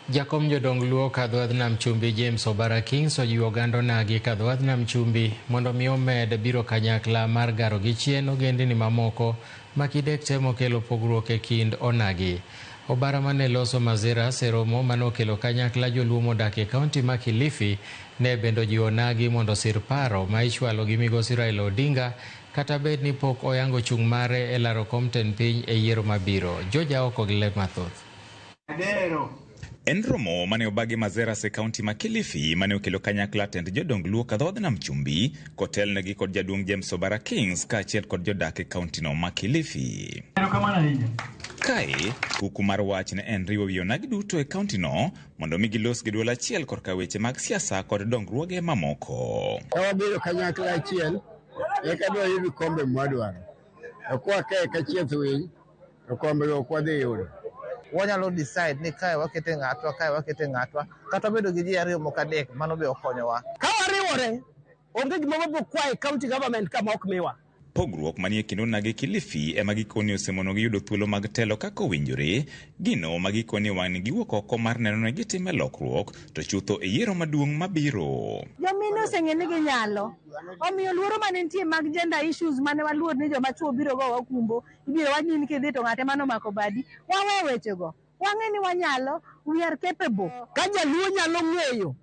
Jakom jodong luo kadhodh nam chumbi James Obara Kings ojiwo oganda onagi kadhodh nam chumbi mondo mi omed biro kanyakla mar garo gi chien ogendini mamoko makidek temo kelo pogruok e kind onagi. Obara mane loso Mazira seromo manokelo kanyakla joluo modak e kaunti ma Kilifi ne bendo jiwo onagi mondo sir paro ma ichwalo gi migosi Raila Odinga kata bed ni pok oyango chung' mare e laro kom tend piny e yiero mabiro. Joja oko gi lep mathoth. En romo mane obagi Mazira se kaunti ma Kilifi mane okelo kanyakla tend jodong luo kadhodh nam chumbi kotelnegi kod jaduong' James Obara Kings kaachiel kod jodak e kaunti no ma Kilifi. Kae kuku mar wach ne en riwo wi onagi duto e kaunti no mondo mi gilos gi duol achiel korka weche mag siasa kod dongruoge mamoko. Wabiro kanyakla achiel eka dwa yudo kombe mwadwaro. Kwa kae kachieth winy to kombe go kwadhi yudo. Wanyalo decide ni kae wakete ng'atwa, kae wakete ng'atwa, kata bedo gi ji ariyo moko adek, mano be okonyowa. Ka wariwore, onge gima wabiro kwayo county government kama ok miwa. Pogruok manie kind onagi Kilifi ema gikoni osemono gi yudo thuolo mag telo kaka owinjore, gino ma gikoni wang' giwuok oko mar neno ni gitime lokruok to chutho e yiero maduong' mabiro. Jomine oseng'e ni ginyalo, omiyo luoro mane nitie mag gender issues mane waluor ni joma chuo biro go wakumbo, ibiro wachni ni kidhi to ng'ate mano mako badi, wawe wechego. Wang'e ni wanyalo, we are capable. Ka jaluo nyalo ng'eyo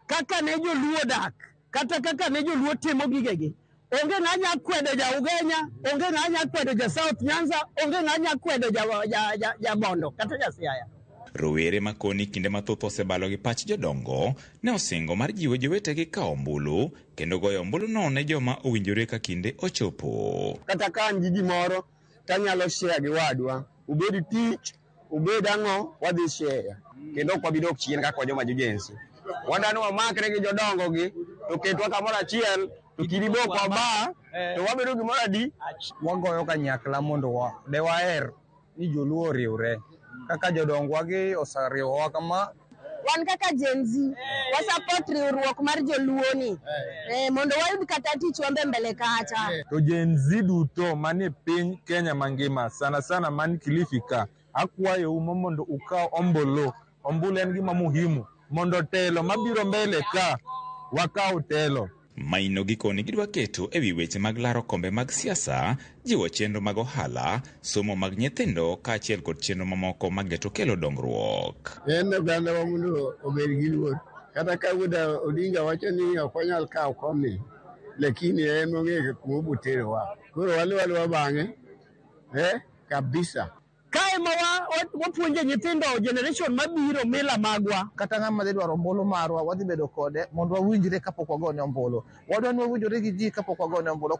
kaka ne joluo dak, kata kaka ne joluo timo gigegi. Onge ng'anya kwedo ja Ugenya, onge ng'anya kwedo ja South Nyanza, onge ng'anya kwedo ja Bondo, kata ja Siaya. Rowere makoni kinde mathoth osebalo gi pach jodongo ne osingo mar jiwo jowetegi ka ombulu kendo goyo ombulu no ne joma owinjore ka kinde ochopo. Kata ka an gi gimoro tanyalo share gi wadwa, ubed tich, ubed ang'o, wadhi share. Kendo ok wabidok chien kaka joma jojensi. Wadani wamakre gi jodongo gi, to ketwa kamoro achiel, to kiribok waba, to wabedo gimoro adi. Wagoyo kanyakla mondo de waher ni joluo oriwre. Kaka jodongwa gi osariwowa kama. Wan kaka Gen Z, wasupport riwruok mar joluo ni. Mondo wayud kata tich wambe mbele kacha. To Gen Z duto manie piny Kenya mangima, sana sana man Kilifi ka, akwayo mondo ukaw ombulu. Ombulu en gima muhimu. Mondo telo mabiro mbele ka, wakaw telo. Maino gikoni gidwa keto ewi weche mag laro kombe mag siasa, jiwo chenro mag ohala, somo mag nyithindo kaachiel kod chenro mamoko mageto kelo dongruok. En oganda wa mondo obed gi luor. Kata ka Odinga wacho ni ok wanyal kawo komni, lakini en ong'e kuma obuterowa. Koro waluwa bang'e, kabisa. Kae ma wapuonje nyithindo generation mabiro mila magwa. Kata ng'ama dhi dwaro ombulu marwa, wadhi bedo kode mondo wawinjre kapok wagone ombulu. Wadwani wawinjore gi ji kapok wagone ombulu.